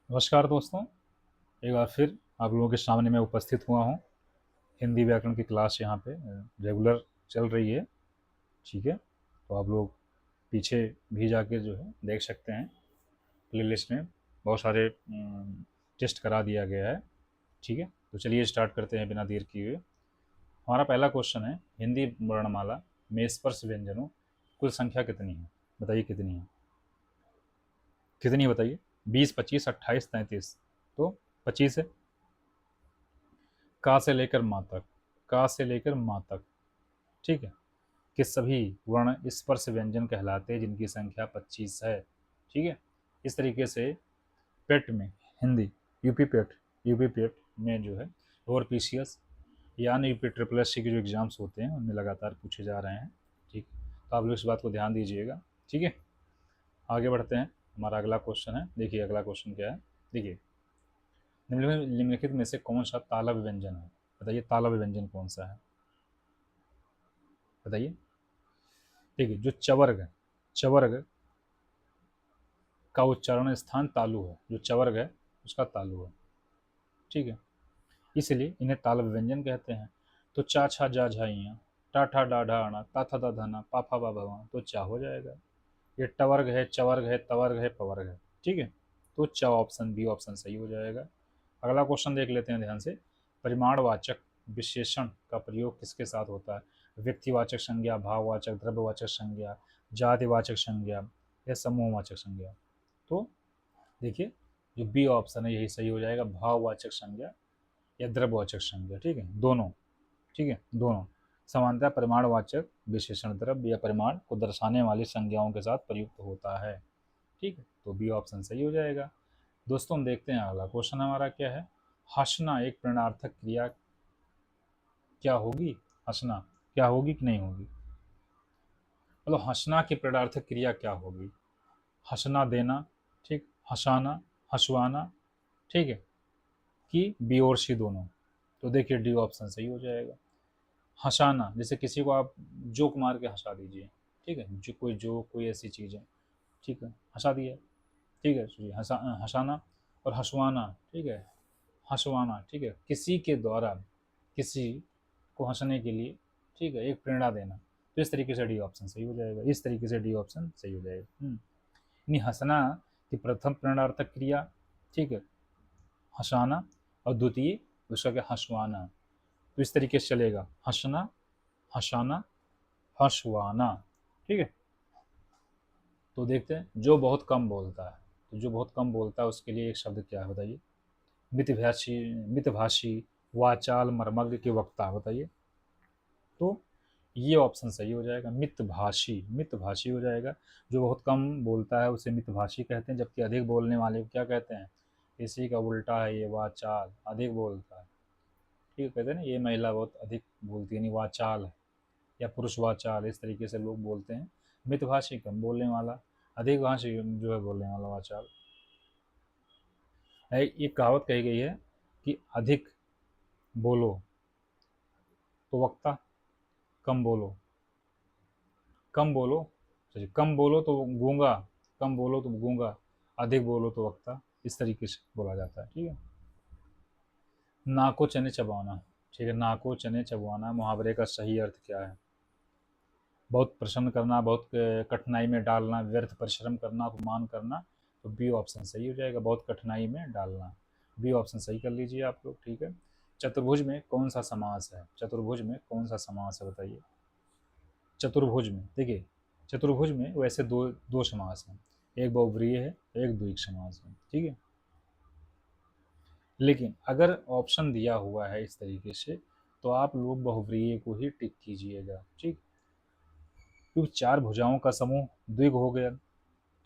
नमस्कार दोस्तों। एक बार फिर आप लोगों के सामने मैं उपस्थित हुआ हूँ। हिंदी व्याकरण की क्लास यहाँ पे रेगुलर चल रही है। ठीक है, तो आप लोग पीछे भी जाके जो है देख सकते हैं। प्लेलिस्ट में बहुत सारे टेस्ट करा दिया गया है। ठीक है, तो चलिए स्टार्ट करते हैं बिना देर किए हुए। हमारा पहला क्वेश्चन है, हिंदी वर्णमाला में स्पर्श व्यंजनों कुल संख्या कितनी है? बताइए कितनी है? कितनी है बताइए? 20, 25, 28, 33? तो 25 है। का से लेकर माँ तक, का से लेकर माँ तक, ठीक है, कि सभी वर्ण स्पर्श व्यंजन कहलाते हैं जिनकी संख्या 25 है। ठीक है, इस तरीके से पेट में हिंदी, यूपी पेट में जो है और पीसीएस यानी यूपी ट्रिपल एस सी के जो एग्जाम्स होते हैं उनमें लगातार पूछे जा रहे हैं। ठीक, तो आप लोग इस बात को ध्यान दीजिएगा। ठीक है, आगे बढ़ते हैं। हमारा अगला क्वेश्चन है, देखिए अगला क्वेश्चन क्या है। देखिए, निम्नलिखित में से कौन सा तालव्य व्यंजन है? बताइए तालव्य व्यंजन कौन सा है? बताइए। देखिए, जो चवर्ग है, चवर्ग का उच्चारण स्थान तालु है। जो चवर्ग है उसका तालु है। ठीक है, इसलिए इन्हें तालव्य व्यंजन कहते हैं। तो चा छा जा झाइया, टा ठा डा ढा अणा, ता था दा धना, पा फा बा भवा, तो चा हो जाएगा। ये टवर्ग है, चवर्ग है, तवर्ग है, पवर्ग है। ठीक है, तो चा ऑप्शन बी ऑप्शन सही हो जाएगा। अगला क्वेश्चन देख लेते हैं ध्यान से। परिमाणवाचक विशेषण का प्रयोग किसके साथ होता है? व्यक्तिवाचक संज्ञा, भाववाचक, द्रव्यवाचक संज्ञा, जातिवाचक संज्ञा या समूहवाचक संज्ञा? तो देखिए, जो बी ऑप्शन है यही सही हो जाएगा, भाववाचक संज्ञा या द्रव्यवाचक संज्ञा। ठीक है, दोनों। ठीक है, दोनों समानतः परिमाणवाचक विशेषण द्रव्य या परिमाण को दर्शाने वाली संज्ञाओं के साथ प्रयुक्त होता है। ठीक है, तो बी ऑप्शन सही हो जाएगा। दोस्तों हम देखते हैं अगला क्वेश्चन हमारा क्या है। हंसना एक प्रणर्थक क्रिया क्या होगी? हंसना क्या होगी कि नहीं होगी? मतलब हंसना की प्रणर्थक क्रिया क्या होगी? हंसना देना, ठीक, हंसाना, हंसवाना, ठीक है, कि बी और सी दोनों? तो देखिए डी ऑप्शन सही हो जाएगा। हंसाना, जैसे किसी को आप जोक मार के हंसा दीजिए। ठीक है, जो कोई जोक, कोई ऐसी चीज़ है, ठीक है, हंसा दिया। ठीक है, सुनिए, हंसाना। और हंसवाना, ठीक है, हंसवाना, ठीक है, किसी के द्वारा किसी को हंसने के लिए, ठीक है, एक प्रेरणा देना। तो इस तरीके से डी ऑप्शन सही हो जाएगा। इस तरीके से डी ऑप्शन सही हो जाएगा। यानी हंसना की प्रथम प्रेरणार्थक क्रिया, ठीक है, हंसाना, और द्वितीय उसका क्या, हंसवाना। तो इस तरीके से चलेगा, हंसना, हंसाना, हंसवाना। ठीक है, तो देखते हैं जो बहुत कम बोलता है। तो जो बहुत कम बोलता है उसके लिए एक शब्द क्या है बताइए? मितभाषी, मितभाषी, वाचाल, मर्मज्ञ के वक्ता, बताइए। तो ये ऑप्शन सही हो जाएगा, मितभाषी, मितभाषी हो जाएगा। जो बहुत कम बोलता है उसे मितभाषी कहते हैं, जबकि अधिक बोलने वाले को क्या कहते हैं? इसी का उल्टा है ये, वाचाल, अधिक बोलता है। ठीक है, कहते हैं ना ये महिला बहुत अधिक बोलती है, नहीं वाचाल है, या पुरुष वाचाल, इस तरीके से लोग बोलते हैं। मितभाषी कम बोलने वाला, अधिक भाषी जो है बोलने वाला, वाचाल। एक कहावत कही गई है कि अधिक बोलो तो वक्ता, कम बोलो, कम बोलो, सॉरी कम बोलो तो गूंगा, कम बोलो तो गूंगा, अधिक बोलो तो वक्ता, इस तरीके से बोला जाता है। ठीक है, नाको चने चबाना, ठीक है, नाको चने चबवाना मुहावरे का सही अर्थ क्या है? बहुत प्रसन्न करना, बहुत कठिनाई में डालना, व्यर्थ परिश्रम करना, अपमान करना। तो बी ऑप्शन सही हो जाएगा, बहुत कठिनाई में डालना। बी ऑप्शन सही कर लीजिए आप लोग। ठीक है, चतुर्भुज में कौन सा समास है? चतुर्भुज में कौन सा समास है बताइए? चतुर्भुज में देखिए, चतुर्भुज में वैसे दो दो समास हैं, एक बहुव्रीहि है, एक द्विग समास है। ठीक है, लेकिन अगर ऑप्शन दिया हुआ है इस तरीके से तो आप लोग बहुव्रीहि को ही टिक कीजिएगा। ठीक, क्योंकि चार भुजाओं का समूह द्विग हो गया।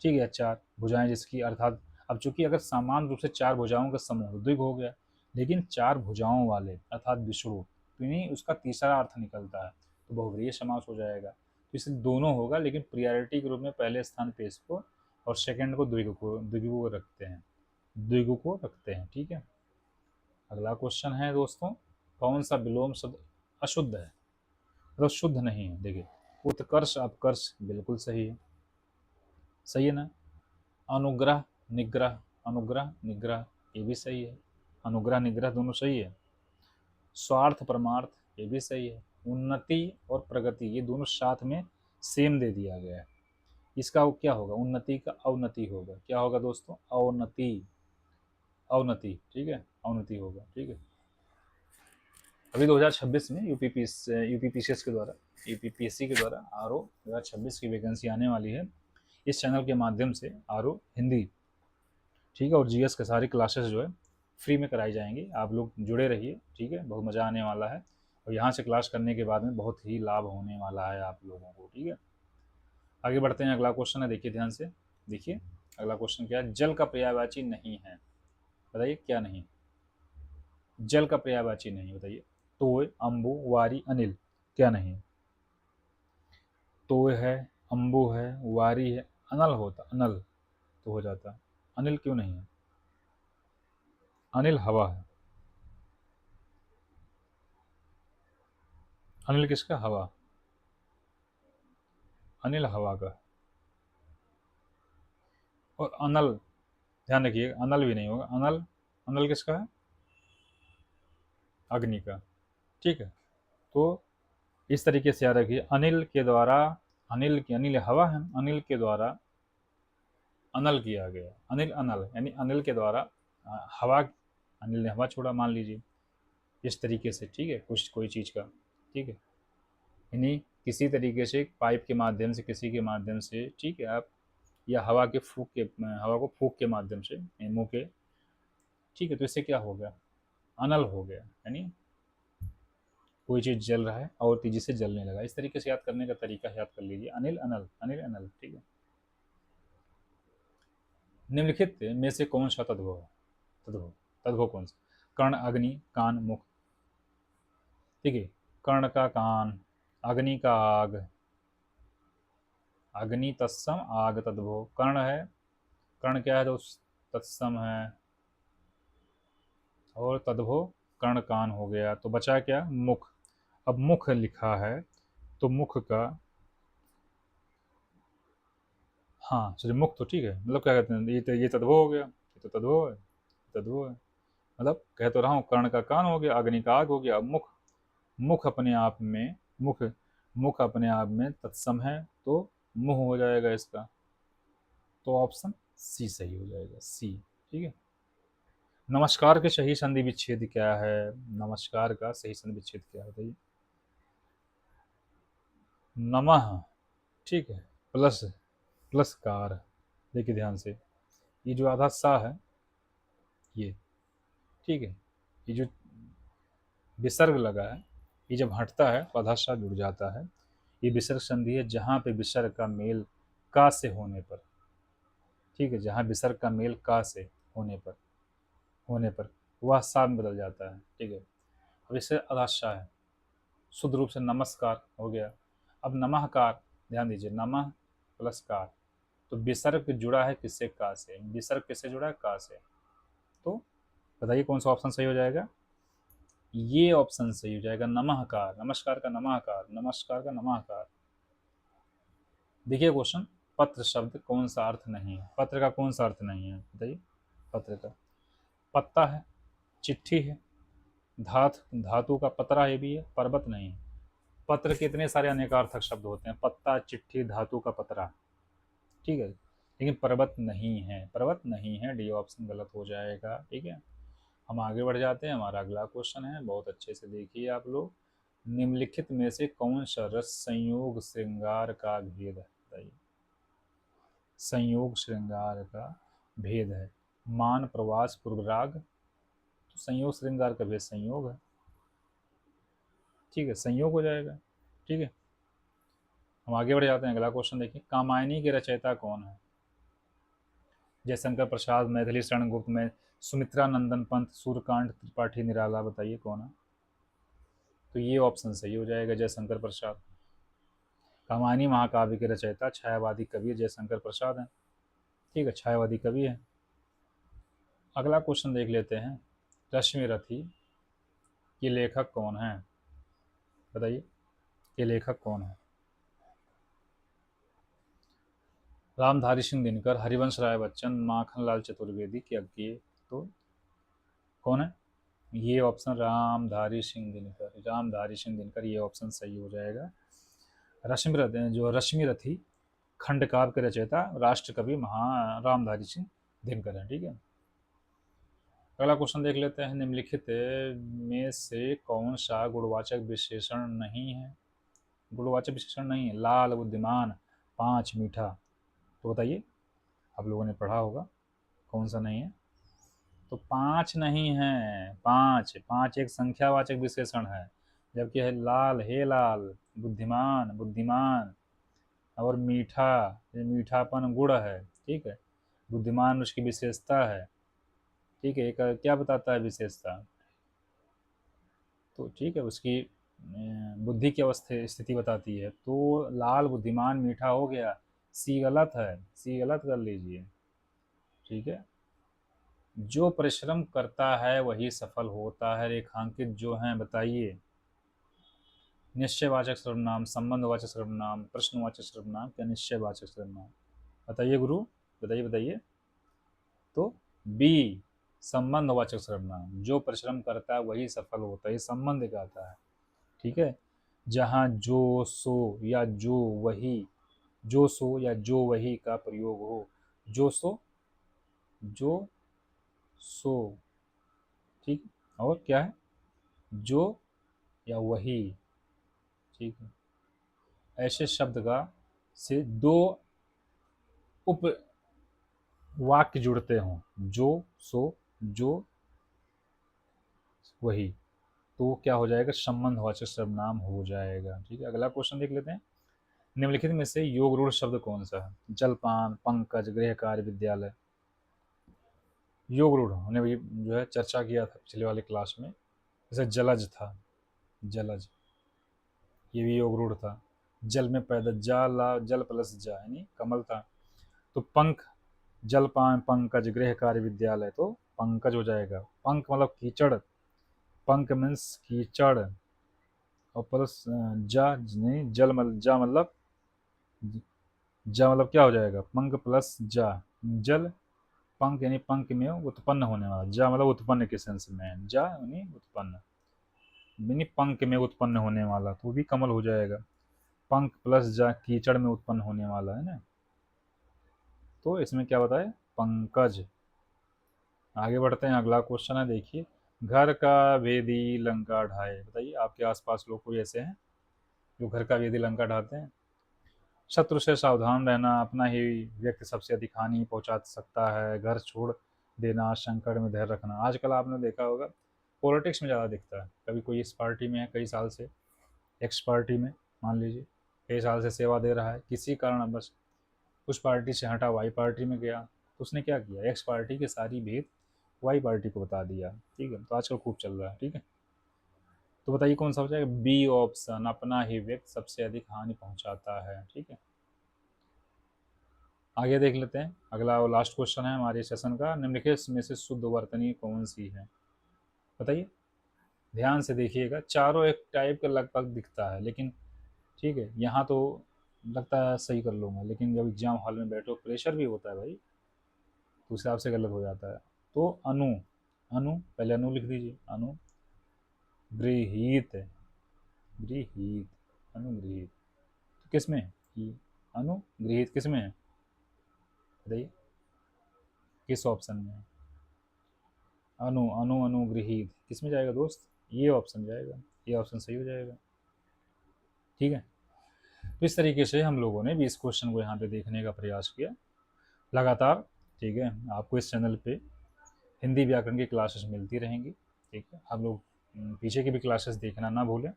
ठीक है, चार भुजाएं जिसकी अर्थात, अब चूंकि अगर समान रूप से चार भुजाओं का समूह द्विग हो गया, लेकिन चार भुजाओं वाले अर्थात विष्णु, तो इन्हीं उसका तीसरा अर्थ निकलता है, तो बहुव्रीहि समास हो जाएगा। तो इससे दोनों होगा, लेकिन प्रियॉरिटी के रूप में पहले स्थान पे इसको और सेकंड को द्विगु को रखते हैं, द्विगु को रखते हैं। ठीक है, अगला क्वेश्चन है दोस्तों, कौन सा विलोम शब्द अशुद्ध है, मतलब शुद्ध नहीं है? देखिए, उत्कर्ष अपकर्ष बिल्कुल सही है, सही है ना? अनुग्रह, निग्रह, अनुग्रह निग्रह ये भी सही है, अनुग्रह निग्रह दोनों सही है। स्वार्थ परमार्थ ये भी सही है। उन्नति और प्रगति ये दोनों साथ में सेम दे दिया गया है। इसका क्या होगा, उन्नति का अवनति होगा। क्या होगा दोस्तों, अवनति, अवनति, ठीक है, अवनति होगा, ठीक है। अभी 2026 में यूपीपीसीएस के द्वारा, यूपीपीएससी के द्वारा आरओ 2026 की वैकेंसी आने वाली है। इस चैनल के माध्यम से आरओ हिंदी, ठीक है, और जीएस के सारी क्लासेस जो है फ्री में कराई जाएंगी। आप लोग जुड़े रहिए, ठीक है, बहुत मज़ा आने वाला है। और यहाँ से क्लास करने के बाद में बहुत ही लाभ होने वाला है आप लोगों को, ठीक है। आगे बढ़ते हैं, अगला क्वेश्चन है, देखिए ध्यान से, देखिए अगला क्वेश्चन क्या है। जल का पर्यायवाची नहीं है, बताइए क्या नहीं, जल का पर्यायवाची नहीं, बताइए। तोय, अम्बु, वारी, अनिल, क्या नहीं। तोय है, अम्बु है, वारी है, अनल होता, अनल तो हो जाता, अनिल क्यों नहीं है। अनिल हवा है, अनिल किसका, हवा, अनिल हवा का। और अनल, ध्यान रखिए, अनल भी नहीं होगा, अनल, अनल किसका है, अग्नि का, ठीक है। तो इस तरीके से याद रखिए, अनिल के द्वारा, अनिल की, अनिल हवा है, अनिल के द्वारा अनल किया गया, अनिल अनल यानी अनिल के द्वारा हवा, अनिल ने हवा छोड़ा मान लीजिए, इस तरीके से, ठीक है, कुछ कोई चीज़ का, ठीक है, यानी किसी तरीके से पाइप के माध्यम से, किसी के माध्यम से, ठीक है, आप या हवा के फूक के, हवा को फूक के माध्यम से मुंह के, ठीक है, तो इससे क्या हो गया, अनल हो गया, यानी कोई चीज़ जल रहा है और तेजी से जलने लगा। इस तरीके से याद करने का तरीका याद कर लीजिए, अनिल अनल, अनिल अनल, ठीक है। निम्नलिखित में से कौन सा तद्भव है, तद्भव, तद्भव कौन सा, कर्ण, अग्नि, कान, मुख, ठीक है। कर्ण का कान, अग्नि का आग, अग्नि तत्सम आग तद्भव, कर्ण है, कर्ण क्या है दोस्त, तत्सम है, और तद्भव कर्ण कान हो गया, तो बचा क्या, मुख। अब मुख लिखा है तो मुख का, हाँ चलिए मुख तो ठीक है, मतलब क्या कहते हैं, ये तद्भव हो गया, ये तो तद्भव है, तद्भव है, मतलब कह तो रहा हूँ, कर्ण का कान हो गया, अग्नि का आग हो गया। अब मुख, मुख अपने आप में, मुख, मुख अपने आप में तत्सम है, तो मुंह हो जाएगा इसका, तो ऑप्शन सी सही हो जाएगा, सी, ठीक है। नमस्कार के सही संधि विच्छेद क्या है, नमस्कार का सही संधि विच्छेद क्या है, बताइए। नमः, ठीक है, प्लस, प्लस कार, देखिए ध्यान से, ये जो आधा सा है ये, ठीक है, ये जो विसर्ग लगा है, ये जब हटता है तो आधा सा जुड़ जाता है। ये विसर्ग संधि है जहाँ पे विसर्ग का मेल का से होने पर, ठीक है, जहाँ विसर्ग का मेल का से होने पर, होने पर वह सा में बदल जाता है, ठीक है। अब इससे अदाशा है, शुद्ध रूप से नमस्कार हो गया। अब नमःकार, ध्यान दीजिए, नमः प्लस कार, तो विसर्ग जुड़ा है किससे, का से, विसर्ग किससे जुड़ा है, का से, तो बताइए कौन सा ऑप्शन सही हो जाएगा, ये ऑप्शन सही हो जाएगा, नमःकार, नमस्कार का नमःकार, नमस्कार का नमःकार। देखिए क्वेश्चन, पत्र शब्द कौन सा अर्थ नहीं है, पत्र का कौन सा अर्थ नहीं है, बताइए। पत्र का पत्ता है, चिट्ठी है, धातु का पतरा ये भी है, पर्वत नहीं है। पत्र के इतने सारे अनेकार्थक शब्द होते हैं, पत्ता, चिट्ठी, धातु का पतरा, ठीक है, लेकिन पर्वत नहीं है, पर्वत नहीं है, डी ऑप्शन गलत हो जाएगा, ठीक है। हम आगे बढ़ जाते हैं, हमारा अगला क्वेश्चन है, बहुत अच्छे से देखिए आप लोग। निम्नलिखित में से कौन सा रस संयोग श्रृंगार का भेद है, बताइए। संयोग श्रृंगार का भेद है, मान, प्रवास, पूर्वराग, तो संयोग श्रृंगार का भेद संयोग है, ठीक है, संयोग हो जाएगा, ठीक है। हम आगे बढ़ जाते हैं, अगला क्वेश्चन देखिए, कामायनी के रचयिता कौन है। जयशंकर प्रसाद, मैथिली शरण गुप्त में, सुमित्रा नंदन पंत, सूर्यकांत त्रिपाठी निराला, बताइए कौन है। तो ये ऑप्शन सही हो जाएगा, जयशंकर प्रसाद। कामायनी महाकाव्य के रचयिता छायावादी कवि जयशंकर प्रसाद हैं, ठीक है, छायावादी कवि है। अगला क्वेश्चन देख लेते हैं, रश्मि रथी ये लेखक कौन है, बताइए, ये लेखक कौन है। रामधारी सिंह दिनकर, हरिवंश राय बच्चन, माखनलाल चतुर्वेदी के अज्ञेय, तो कौन है? ये ऑप्शन रामधारी सिंह दिनकर, रामधारी सिंह दिनकर, ये ऑप्शन सही हो जाएगा। रश्मि रथी खंड काव्य के रचयिता राष्ट्र कवि महा रामधारी सिंह दिनकर है। ठीक है, अगला क्वेश्चन देख लेते हैं। निम्नलिखित में से कौन सा गुणवाचक विशेषण नहीं है? गुणवाचक विशेषण नहीं है। लाल, बुद्धिमान, पाँच, मीठा, तो बताइए, आप लोगों ने पढ़ा होगा कौन सा नहीं है। तो पाँच नहीं है, पाँच पाँच एक संख्यावाचक विशेषण है, जबकि है लाल, हे लाल, बुद्धिमान, बुद्धिमान, और मीठा, ये मीठापन गुण है। ठीक है, बुद्धिमान उसकी विशेषता है। ठीक है, एक क्या बताता है विशेषता, तो ठीक है उसकी बुद्धि की अवस्था स्थिति बताती है। तो लाल, बुद्धिमान, मीठा हो गया, सी गलत है, सी गलत कर लीजिए। ठीक है, जो परिश्रम करता है वही सफल होता है, रेखांकित जो हैं बताइए। निश्चयवाचक सर्वनाम, संबंधवाचक सर्वनाम, प्रश्नवाचक सर्वनाम, क्या निश्चयवाचक सर्वनाम? बताइए गुरु, बताइए बताइए। तो बी, संबंधवाचक सर्वनाम, जो परिश्रम करता है वही सफल होता है, ये संबंध का आता है। ठीक है, जहाँ जो सो या जो वही, जो सो या जो वही का प्रयोग हो, जो सो, जो सो, ठीक, और क्या है, जो या वही। ठीक है, ऐसे शब्द का से दो उप वाक्य जुड़ते हों, जो सो जो वही, तो क्या हो जाएगा, संबंधवाचक सर्वनाम हो जाएगा। ठीक है, अगला क्वेश्चन देख लेते हैं। निम्नलिखित में से योग रूढ़ शब्द कौन सा है? जलपान, पंकज, गृह कार्य, विद्यालय। योग रूढ़ हमने भी जो है चर्चा किया था पिछले वाले क्लास में। जैसे जलज था, जलज, ये भी योग रूढ़ था। जल में पैदा, जल, जल प्लस जा यानी कमल था। तो पंख, जलपान, पंकज, गृह कार्य, विद्यालय, तो पंकज हो जाएगा। पंख मतलब कीचड़, पंख मीन्स कीचड़, और प्लस जा नहीं, जल मतलब जा मतलब, जा मतलब क्या हो जाएगा, पंख प्लस जा, जल, पंख यानी पंख में उत्पन्न होने वाला, जा मतलब उत्पन्न के सेंस में, जा यानी उत्पन्न, यानी पंख में उत्पन्न होने वाला, तो भी कमल हो जाएगा। पंख प्लस जा, कीचड़ में उत्पन्न होने वाला है ना, तो इसमें क्या बताए, पंकज। आगे बढ़ते हैं, अगला क्वेश्चन है, देखिए। घर का वेदी लंका ढाए, बताइए आपके आसपास लोग कोई ऐसे हैं जो घर का वेदी लंका ढाते हैं? शत्रु से सावधान रहना, अपना ही व्यक्ति सबसे अधिक हानि पहुंचा सकता है, घर छोड़ देना, संकट में धैर्य रखना। आजकल आपने देखा होगा पॉलिटिक्स में ज़्यादा दिखता है। कभी कोई इस पार्टी में है कई साल से, एक्स पार्टी में मान लीजिए कई साल से सेवा दे रहा है, किसी कारण बस उस पार्टी से हटा वाई पार्टी में गया, तो उसने क्या किया, एक्स पार्टी के सारी भेद वाई पार्टी को बता दिया। ठीक है, तो आजकल खूब चल रहा है। ठीक है, तो बताइए कौन सा हो जाएगा, बी ऑप्शन, अपना ही व्यक्ति सबसे अधिक हानि पहुंचाता है। ठीक है, आगे देख लेते हैं, अगला और लास्ट क्वेश्चन है हमारे सेशन का। निम्नलिखित में से शुद्ध वर्तनी कौन सी है? बताइए, ध्यान से देखिएगा, चारों एक टाइप का लगभग दिखता है, लेकिन ठीक है यहाँ तो लगता है सही कर लूँगा, लेकिन जब एग्जाम हॉल में बैठो प्रेशर भी होता है भाई, तो उस हिसाब से गलत हो जाता है। तो अनु, अनु पहले अनु लिख दीजिए, अनु गृहीत, गृहीत, अनुगृहीत, तो किस में है ये, अनुगृहीत किस में है बताइए, किस ऑप्शन में है? अनु, अनु, अनुगृहीत किस में जाएगा दोस्त, ये ऑप्शन जाएगा, ये ऑप्शन सही हो जाएगा। ठीक है, तो इस तरीके से हम लोगों ने भी इस क्वेश्चन को यहाँ पे देखने का प्रयास किया लगातार। ठीक है, आपको इस चैनल पे हिंदी व्याकरण की क्लासेस मिलती रहेंगी। ठीक है, आप लोग पीछे की भी क्लासेस देखना ना भूलें।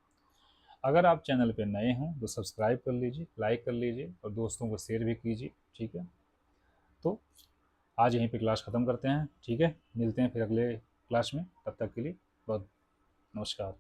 अगर आप चैनल पे नए हों तो सब्सक्राइब कर लीजिए, लाइक कर लीजिए, और दोस्तों को शेयर भी कीजिए। ठीक है, तो आज यहीं पे क्लास ख़त्म करते हैं। ठीक है, मिलते हैं फिर अगले क्लास में, तब तक के लिए बहुत नमस्कार।